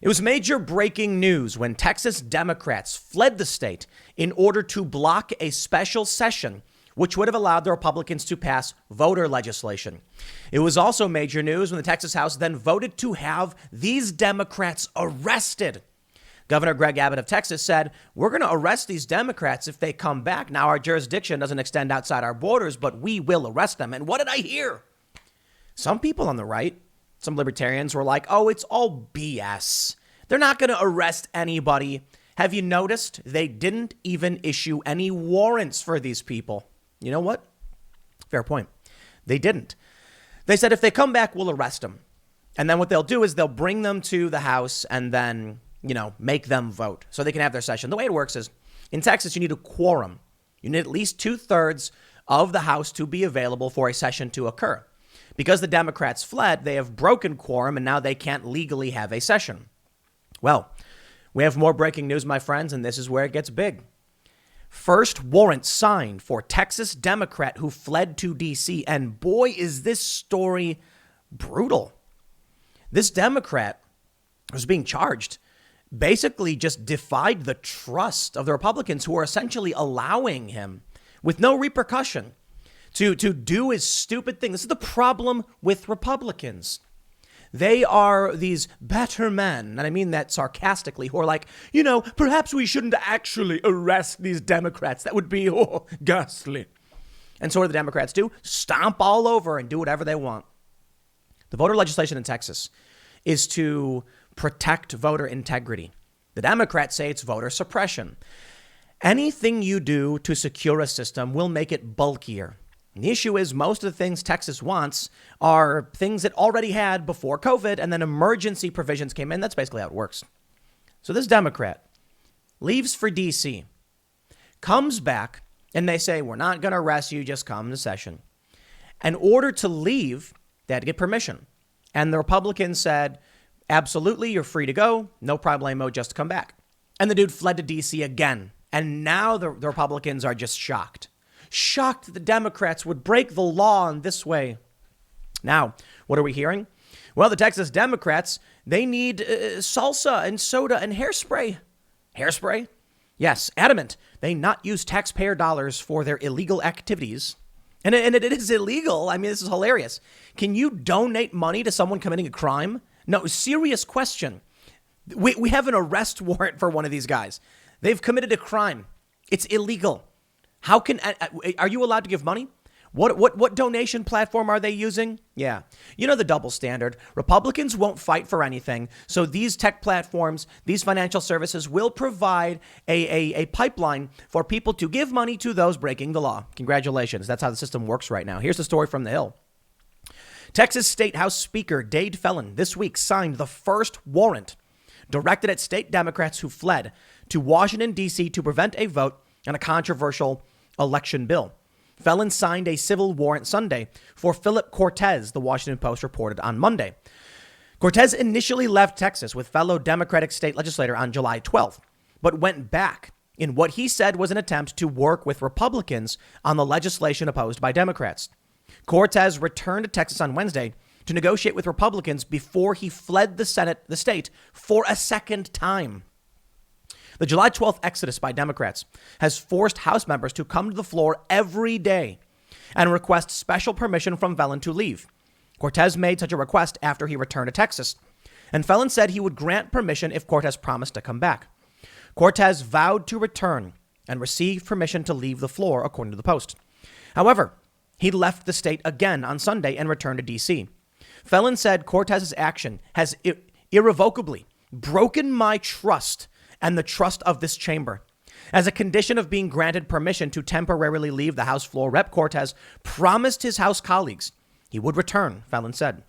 It was major breaking news when Texas Democrats fled the state in order to block a special session which would have allowed the Republicans to pass voter legislation. It was also major news when the Texas House then voted to have these Democrats arrested. Governor Greg Abbott of Texas said, we're going to arrest these Democrats if they come back. Now, our jurisdiction doesn't extend outside our borders, but we will arrest them. And what did I hear? Some people on the right, some libertarians were like, oh, it's all BS. They're not going to arrest anybody. Have you noticed they didn't even issue any warrants for these people? You know what? Fair point. They didn't. They said if they come back, we'll arrest them. And then what they'll do is they'll bring them to the House and then, make them vote so they can have their session. The way it works is in Texas, you need a quorum. You need at least 2/3 of the House to be available for a session to occur. Because the Democrats fled, they have broken quorum and now they can't legally have a session. Well, we have more breaking news, my friends, and this is where it gets big. First warrant signed for Texas Democrat who fled to D.C. And boy, is this story brutal. This Democrat was being charged, basically just defied the trust of the Republicans who are essentially allowing him with no repercussion to do his stupid thing. This is the problem with Republicans. They are these better men, and I mean that sarcastically, who are like, perhaps we shouldn't actually arrest these Democrats. That would be ghastly. And so what do the Democrats do? Stomp all over and do whatever they want. The voter legislation in Texas is to protect voter integrity. The Democrats say it's voter suppression. Anything you do to secure a system will make it bulkier. And the issue is most of the things Texas wants are things it already had before COVID, and then emergency provisions came in. That's basically how it works. So this Democrat leaves for D.C., comes back, and they say, we're not going to arrest you, just come to session. In order to leave, they had to get permission. And the Republicans said, absolutely, you're free to go. No problemo, just come back. And the dude fled to D.C. again. And now the Republicans are just shocked. Shocked that the Democrats would break the law in this way. Now, what are we hearing? Well, the Texas Democrats, they need salsa and soda and hairspray. Hairspray? Yes, adamant. They not use taxpayer dollars for their illegal activities. And it is illegal. I mean, this is hilarious. Can you donate money to someone committing a crime? No, serious question. We have an arrest warrant for one of these guys. They've committed a crime. It's illegal. Are you allowed to give money? What donation platform are they using? Yeah. The double standard. Republicans won't fight for anything. So these tech platforms, these financial services will provide a pipeline for people to give money to those breaking the law. Congratulations. That's how the system works right now. Here's the story from the Hill. Texas State House Speaker Dade Phelan this week signed the first warrant directed at state Democrats who fled to Washington, D.C. to prevent a vote on a controversial election bill. Phelan signed a civil warrant Sunday for Philip Cortez, the Washington Post reported on Monday. Cortez initially left Texas with fellow Democratic state legislator on July 12th, but went back in what he said was an attempt to work with Republicans on the legislation opposed by Democrats. Cortez returned to Texas on Wednesday to negotiate with Republicans before he fled the state for a second time. The July 12th exodus by Democrats has forced House members to come to the floor every day and request special permission from Phelan to leave. Cortez made such a request after he returned to Texas, and Phelan said he would grant permission if Cortez promised to come back. Cortez vowed to return and receive permission to leave the floor, according to the Post. However, he left the state again on Sunday and returned to D.C. Phelan said Cortez's action has irrevocably broken my trust and the trust of this chamber. As a condition of being granted permission to temporarily leave the House floor, Rep. Cortez promised his House colleagues he would return, Phelan said.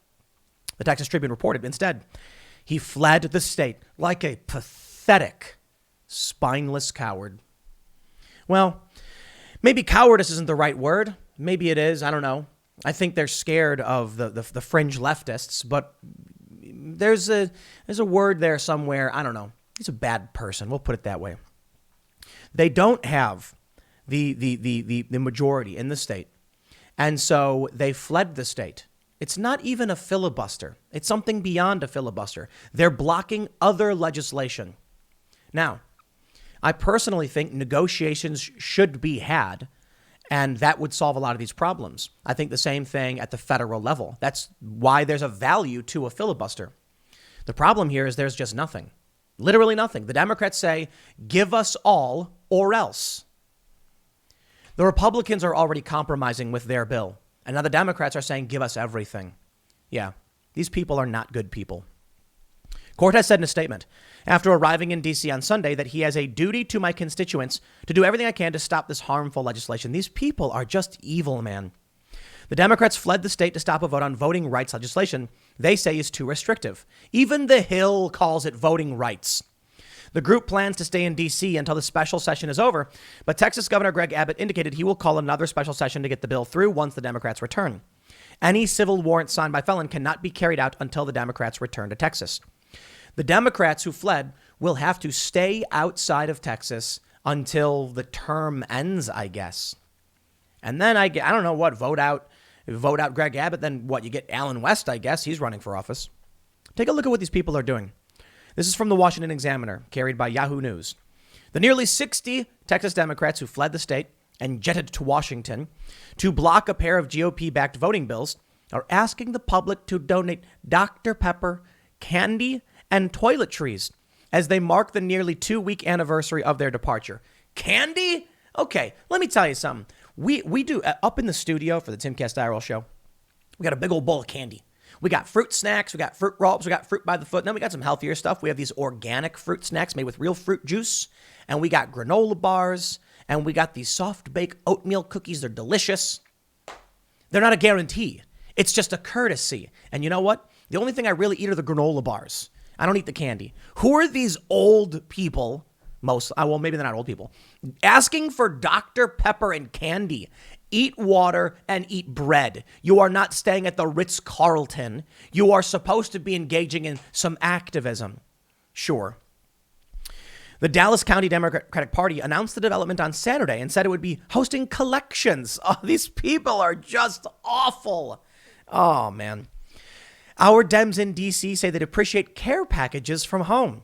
The Texas Tribune reported instead, he fled the state like a pathetic, spineless coward. Well, maybe cowardice isn't the right word. Maybe it is. I don't know. I think they're scared of the fringe leftists, but there's a word there somewhere. I don't know. He's a bad person. We'll put it that way. They don't have the majority in the state. And so they fled the state. It's not even a filibuster. It's something beyond a filibuster. They're blocking other legislation. Now, I personally think negotiations should be had, and that would solve a lot of these problems. I think the same thing at the federal level. That's why there's a value to a filibuster. The problem here is there's just nothing. Literally nothing. The Democrats say, give us all or else. The Republicans are already compromising with their bill. And now the Democrats are saying, give us everything. Yeah, these people are not good people. Cortez said in a statement after arriving in D.C. on Sunday that he has a duty to my constituents to do everything I can to stop this harmful legislation. These people are just evil, man. The Democrats fled the state to stop a vote on voting rights legislation they say is too restrictive. Even the Hill calls it voting rights. The group plans to stay in D.C. until the special session is over, but Texas Governor Greg Abbott indicated he will call another special session to get the bill through once the Democrats return. Any civil warrant signed by felon cannot be carried out until the Democrats return to Texas. The Democrats who fled will have to stay outside of Texas until the term ends, I guess. And then I don't know what, vote out Greg Abbott. Then what, you get Alan West, I guess. He's running for office. Take a look at what these people are doing. This is from the Washington Examiner, carried by Yahoo News. The nearly 60 Texas Democrats who fled the state and jetted to Washington to block a pair of GOP-backed voting bills are asking the public to donate Dr. Pepper, candy, and toiletries as they mark the nearly 2-week anniversary of their departure. Candy? Okay, let me tell you something. We do, up in the studio for the Tim Castiel show, we got a big old bowl of candy. We got fruit snacks, we got fruit rolls, we got fruit by the foot. And then we got some healthier stuff. We have these organic fruit snacks made with real fruit juice. And we got granola bars. And we got these soft baked oatmeal cookies. They're delicious. They're not a guarantee. It's just a courtesy. And you know what? The only thing I really eat are the granola bars. I don't eat the candy. Who are these old people? Well, maybe they're not old people. Asking for Dr. Pepper and candy. Eat water and eat bread. You are not staying at the Ritz-Carlton. You are supposed to be engaging in some activism. Sure. The Dallas County Democratic Party announced the development on Saturday and said it would be hosting collections. Oh, these people are just awful. Oh, man. Our Dems in D.C. say they'd appreciate care packages from home.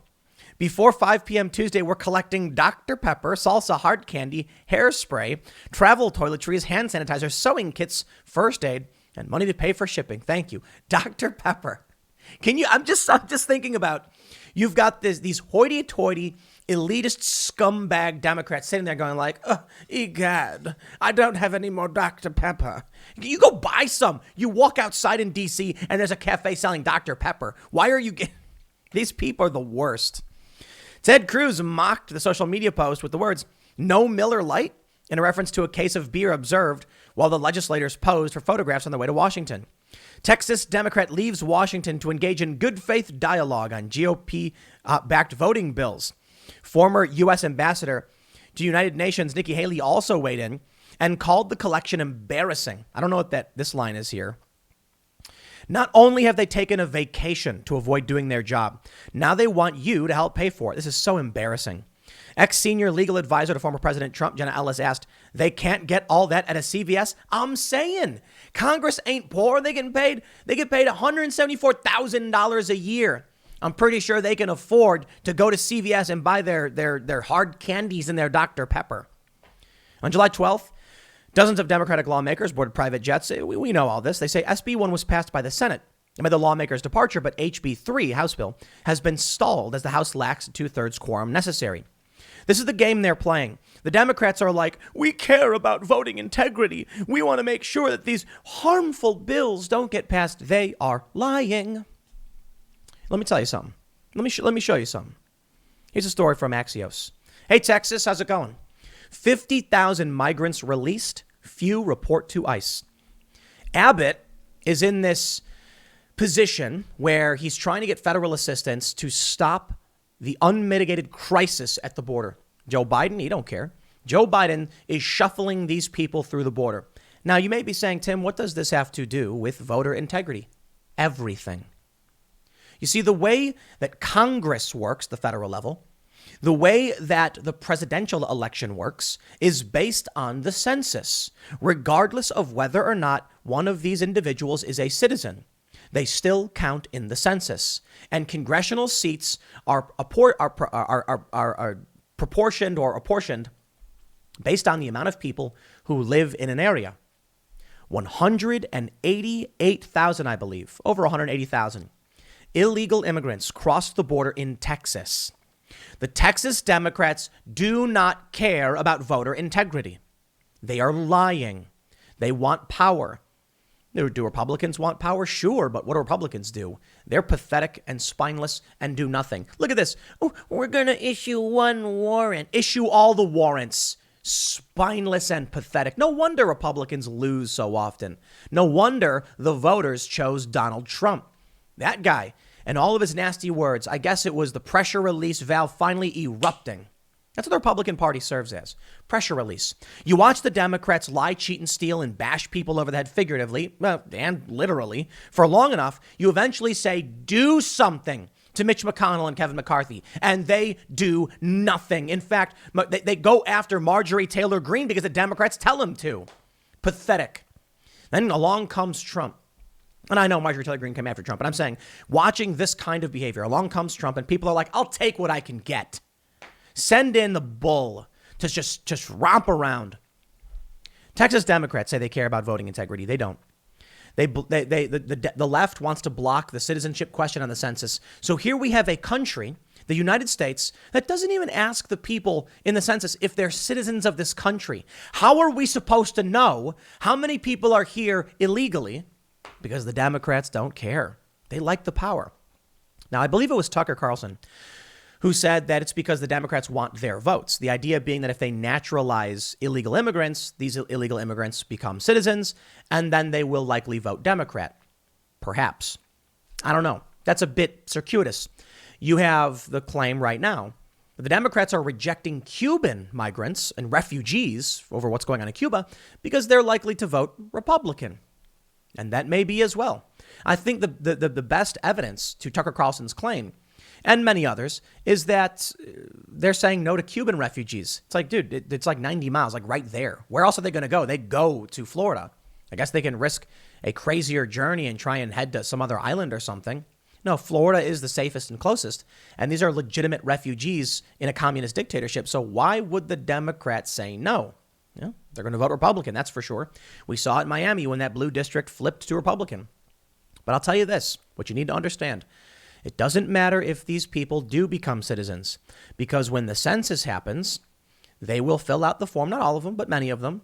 Before 5 p.m. Tuesday, we're collecting Dr. Pepper, salsa hard candy, hairspray, travel toiletries, hand sanitizer, sewing kits, first aid, and money to pay for shipping. Thank you. Dr. Pepper. Can you, I'm just thinking about, you've got these hoity-toity, elitist scumbag Democrats sitting there going like, egad, I don't have any more Dr. Pepper. You go buy some. You walk outside in D.C. and there's a cafe selling Dr. Pepper. Why are you These people are the worst. Ted Cruz mocked the social media post with the words, "No Miller Lite," in a reference to a case of beer observed while the legislators posed for photographs on their way to Washington. Texas Democrat leaves Washington to engage in good faith dialogue on GOP-backed voting bills. Former U.S. Ambassador to United Nations Nikki Haley also weighed in and called the collection embarrassing. I don't know what this line is here. Not only have they taken a vacation to avoid doing their job, now they want you to help pay for it. This is so embarrassing. Ex-senior legal advisor to former President Trump, Jenna Ellis, asked, they can't get all that at a CVS? I'm saying Congress ain't poor. They get paid $174,000 a year. I'm pretty sure they can afford to go to CVS and buy their hard candies and their Dr. Pepper. On July 12th, dozens of Democratic lawmakers boarded private jets. We know all this. They say SB 1 was passed by the Senate and by the lawmakers' departure, but HB 3, House bill, has been stalled as the House lacks a 2/3 quorum necessary. This is the game they're playing. The Democrats are like, we care about voting integrity. We want to make sure that these harmful bills don't get passed. They are lying. Let me tell you something. Let me show you something. Here's a story from Axios. Hey, Texas, how's it going? 50,000 migrants released, few report to ICE. Abbott is in this position where he's trying to get federal assistance to stop the unmitigated crisis at the border. Joe Biden, he don't care. Joe Biden is shuffling these people through the border. Now, you may be saying, Tim, what does this have to do with voter integrity? Everything. You see, the way that Congress works, the federal level, The way that the presidential election works is based on the census, regardless of whether or not one of these individuals is a citizen. They still count in the census, and congressional seats are proportioned or apportioned based on the amount of people who live in an area. 188,000, I believe, over 180,000 illegal immigrants crossed the border in Texas. The Texas Democrats do not care about voter integrity. They are lying. They want power. Do Republicans want power? Sure, but what do Republicans do? They're pathetic and spineless and do nothing. Look at this. Oh, we're going to issue one warrant. Issue all the warrants. Spineless and pathetic. No wonder Republicans lose so often. No wonder the voters chose Donald Trump. That guy and all of his nasty words. I guess it was the pressure release valve finally erupting. That's what the Republican Party serves as. Pressure release. You watch the Democrats lie, cheat, and steal and bash people over the head figuratively, and literally, for long enough, you eventually say, do something to Mitch McConnell and Kevin McCarthy, and they do nothing. In fact, they go after Marjorie Taylor Greene because the Democrats tell them to. Pathetic. Then along comes Trump. And I know Marjorie Taylor Greene came after Trump, but I'm saying, watching this kind of behavior, along comes Trump, and people are like, I'll take what I can get. Send in the bull to just romp around. Texas Democrats say they care about voting integrity. They don't. The left wants to block the citizenship question on the census. So here we have a country, the United States, that doesn't even ask the people in the census if they're citizens of this country. How are we supposed to know how many people are here illegally? Because the Democrats don't care. They like the power. Now, I believe it was Tucker Carlson who said that it's because the Democrats want their votes. The idea being that if they naturalize illegal immigrants, these illegal immigrants become citizens, and then they will likely vote Democrat. Perhaps. I don't know. That's a bit circuitous. You have the claim right now that the Democrats are rejecting Cuban migrants and refugees over what's going on in Cuba because they're likely to vote Republican. And that may be as well. I think the best evidence to Tucker Carlson's claim, and many others, is that they're saying no to Cuban refugees. It's like, dude, it's like 90 miles, like right there. Where else are they going to go? They go to Florida. I guess they can risk a crazier journey and try and head to some other island or something. No, Florida is the safest and closest. And these are legitimate refugees in a communist dictatorship. So why would the Democrats say no? Yeah, they're going to vote Republican, that's for sure. We saw it in Miami when that blue district flipped to Republican. But I'll tell you this, what you need to understand. It doesn't matter if these people do become citizens, because when the census happens, they will fill out the form, not all of them, but many of them,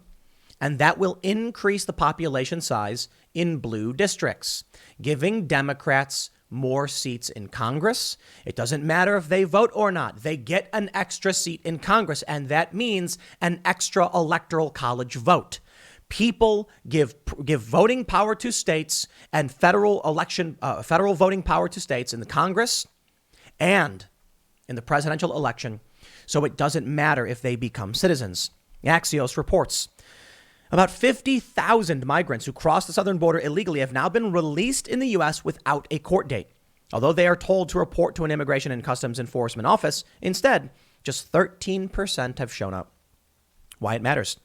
and that will increase the population size in blue districts, giving Democrats more seats in Congress. It doesn't matter if they vote or not. They get an extra seat in Congress, and that means an extra electoral college vote. People give voting power to states and federal voting power to states in the Congress and in the presidential election. So it doesn't matter if they become citizens. Axios reports about 50,000 migrants who crossed the southern border illegally have now been released in the U.S. without a court date. Although they are told to report to an Immigration and Customs Enforcement office, instead, just 13% have shown up. Why it matters.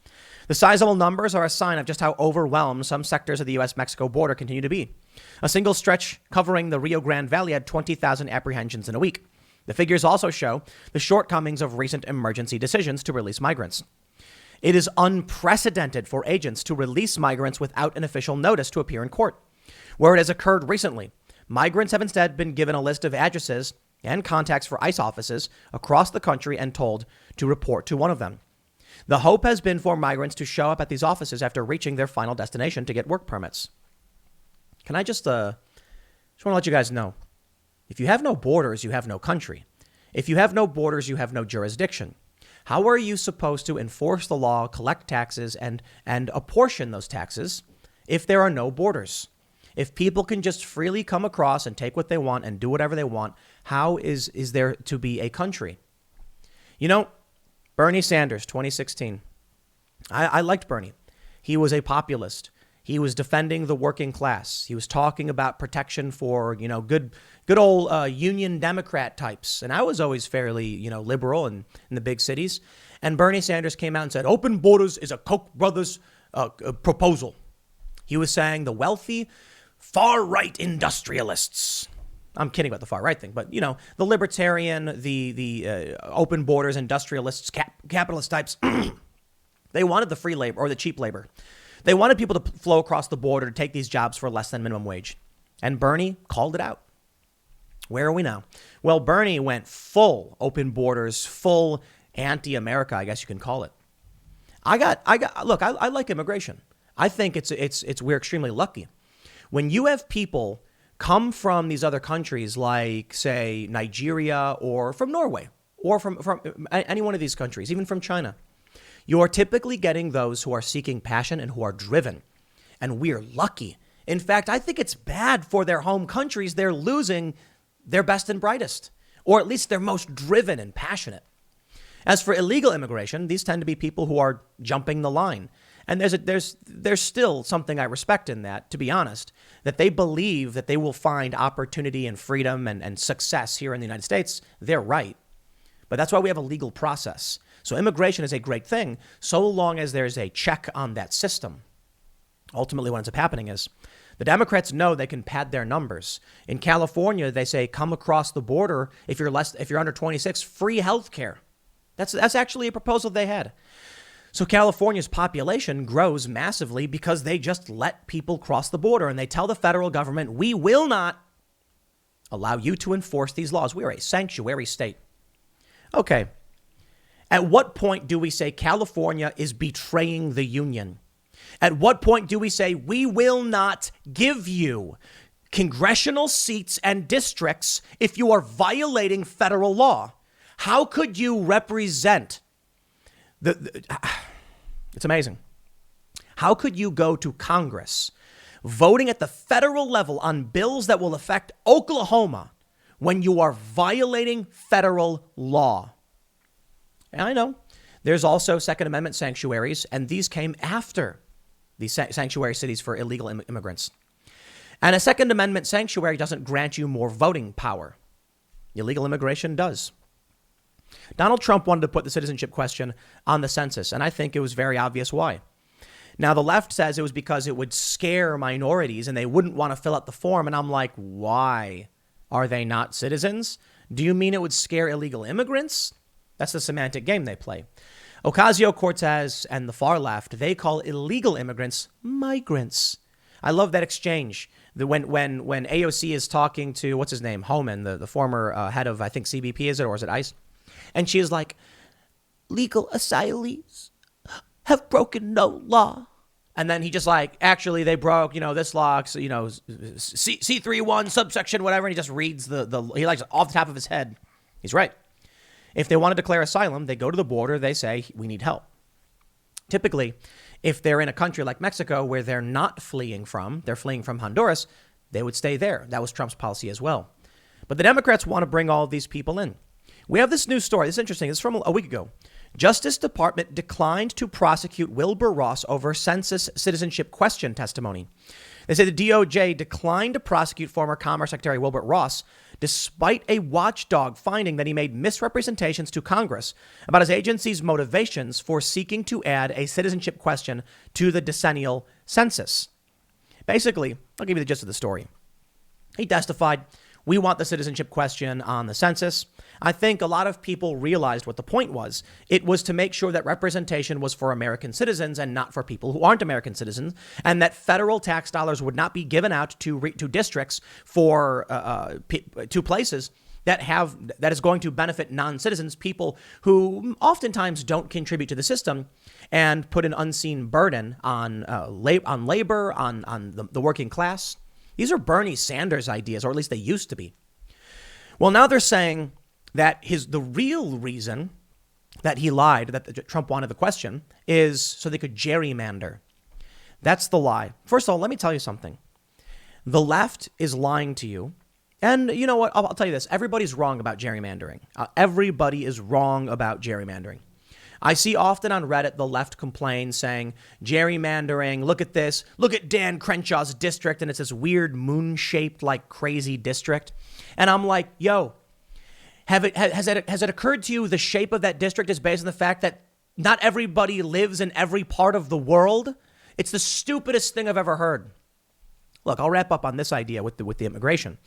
The sizable numbers are a sign of just how overwhelmed some sectors of the U.S.-Mexico border continue to be. A single stretch covering the Rio Grande Valley had 20,000 apprehensions in a week. The figures also show the shortcomings of recent emergency decisions to release migrants. It is unprecedented for agents to release migrants without an official notice to appear in court. Where it has occurred recently, migrants have instead been given a list of addresses and contacts for ICE offices across the country and told to report to one of them. The hope has been for migrants to show up at these offices after reaching their final destination to get work permits. Can I just want to let you guys know, if you have no borders, you have no country. If you have no borders, you have no jurisdiction. How are you supposed to enforce the law, collect taxes, and apportion those taxes if there are no borders? If people can just freely come across and take what they want and do whatever they want, how is there to be a country? You know, Bernie Sanders, 2016. I liked Bernie. He was a populist. He was defending the working class. He was talking about protection for, good old Union Democrat types. And I was always fairly, liberal in the big cities. And Bernie Sanders came out and said, open borders is a Koch brothers proposal. He was saying the wealthy far-right industrialists. I'm kidding about the far-right thing, but, the libertarian, the open borders industrialists, capitalist types, they wanted the free labor or the cheap labor. They wanted people to flow across the border to take these jobs for less than minimum wage. And Bernie called it out. Where are we now? Well, Bernie went full open borders, full anti-America, I guess you can call it. Look, I like immigration. I think we're extremely lucky. When you have people come from these other countries like, say, Nigeria or from Norway or from any one of these countries, even from China, you're typically getting those who are seeking passion and who are driven. And we're lucky. In fact, I think it's bad for their home countries. They're losing their best and brightest, or at least their most driven and passionate. As for illegal immigration, these tend to be people who are jumping the line. And there's still something I respect in that, to be honest, that they believe that they will find opportunity and freedom and success here in the United States. They're right. But that's why we have a legal process. So immigration is a great thing, so long as there's a check on that system. Ultimately, what ends up happening is the Democrats know they can pad their numbers. In California, they say, come across the border. If you're under 26, free health care. That's actually a proposal they had. So California's population grows massively because they just let people cross the border and they tell the federal government, we will not allow you to enforce these laws. We are a sanctuary state. Okay. At what point do we say California is betraying the union? At what point do we say we will not give you congressional seats and districts if you are violating federal law? How could you represent it's amazing. How could you go to Congress voting at the federal level on bills that will affect Oklahoma when you are violating federal law? And I know there's also Second Amendment sanctuaries, and these came after the sanctuary cities for illegal immigrants. And a Second Amendment sanctuary doesn't grant you more voting power. Illegal immigration does. Donald Trump wanted to put the citizenship question on the census, and I think it was very obvious why. Now, the left says it was because it would scare minorities and they wouldn't want to fill out the form. And I'm like, why? Are they not citizens? Do you mean it would scare illegal immigrants? That's the semantic game they play. Ocasio-Cortez and the far left, they call illegal immigrants migrants. I love that exchange. When AOC is talking to, what's his name, Homan, the former head of, I think, CBP, is it, or is it ICE? And she is like, legal asylees have broken no law. And then he just like, actually, they broke, this law, C31 subsection, whatever. And he just reads he likes off the top of his head. He's right. If they want to declare asylum, they go to the border. They say, we need help. Typically, if they're in a country like Mexico where they're not fleeing from, they're fleeing from Honduras, they would stay there. That was Trump's policy as well. But the Democrats want to bring all of these people in. We have this news story. This is interesting. This is from a week ago. Justice Department declined to prosecute Wilbur Ross over census citizenship question testimony. They say the DOJ declined to prosecute former Commerce Secretary Wilbur Ross despite a watchdog finding that he made misrepresentations to Congress about his agency's motivations for seeking to add a citizenship question to the decennial census. Basically, I'll give you the gist of the story. He testified, we want the citizenship question on the census. I think a lot of people realized what the point was. It was to make sure that representation was for American citizens and not for people who aren't American citizens, and that federal tax dollars would not be given out to districts for to places that is going to benefit non-citizens, people who oftentimes don't contribute to the system, and put an unseen burden on labor, on the working class. These are Bernie Sanders ideas, or at least they used to be. Well, now they're saying that the real reason that he lied, that Trump wanted the question, is so they could gerrymander. That's the lie. First of all, let me tell you something. The left is lying to you. And you know what? I'll tell you this. Everybody's wrong about gerrymandering. Everybody is wrong about gerrymandering. I see often on Reddit the left complain saying, gerrymandering, look at this, look at Dan Crenshaw's district, and it's this weird moon-shaped like crazy district. And I'm like, yo, has it occurred to you the shape of that district is based on the fact that not everybody lives in every part of the world? It's the stupidest thing I've ever heard. Look, I'll wrap up on this idea with the immigration.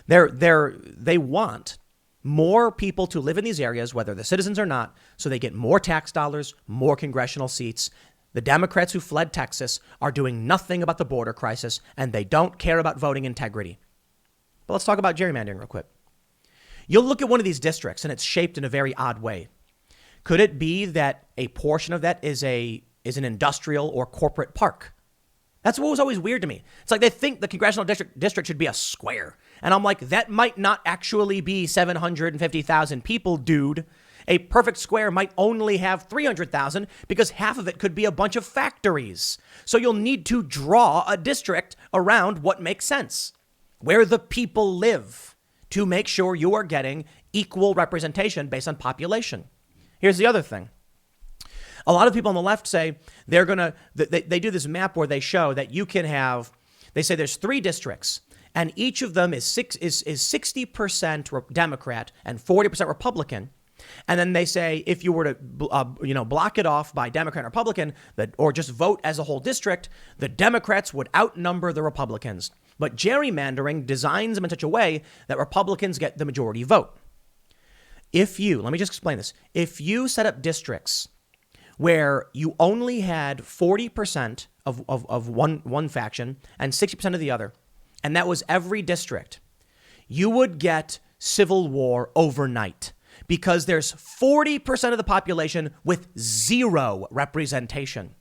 They want more people to live in these areas, whether they're citizens or not, so they get more tax dollars, more congressional seats. The Democrats who fled Texas are doing nothing about the border crisis, and they don't care about voting integrity. But let's talk about gerrymandering real quick. You'll look at one of these districts, and it's shaped in a very odd way. Could it be that a portion of that is an industrial or corporate park? That's what was always weird to me. It's like they think the congressional district should be a square. And I'm like, that might not actually be 750,000 people, dude. A perfect square might only have 300,000 because half of it could be a bunch of factories. So you'll need to draw a district around what makes sense, where the people live, to make sure you are getting equal representation based on population. Here's the other thing. A lot of people on the left say they do this map where they show that you can have, they say there's 3 districts and each of them is 60% Democrat and 40% Republican. And then they say if you were to block it off by Democrat and Republican, or just vote as a whole district, the Democrats would outnumber the Republicans. But gerrymandering designs them in such a way that Republicans get the majority vote. Let me just explain this. If you set up districts where you only had 40% of one faction and 60% of the other, and that was every district, you would get civil war overnight because there's 40% of the population with 0 representation.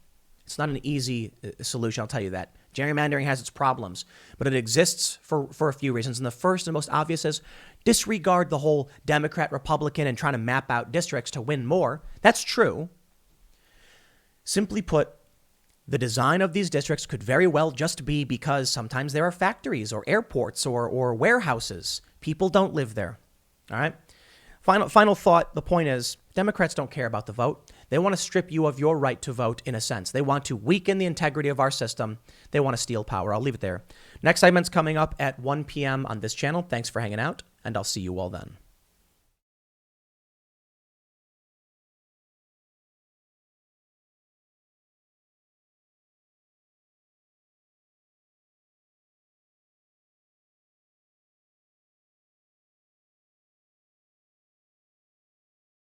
It's not an easy solution, I'll tell you that. Gerrymandering has its problems, but it exists for a few reasons. And the first and most obvious is disregard the whole Democrat, Republican, and trying to map out districts to win more. That's true. Simply put, the design of these districts could very well just be because sometimes there are factories or airports or warehouses. People don't live there. All right. Final thought. The point is Democrats don't care about the vote. They want to strip you of your right to vote in a sense. They want to weaken the integrity of our system. They want to steal power. I'll leave it there. Next segment's coming up at 1 p.m. on this channel. Thanks for hanging out, and I'll see you all then.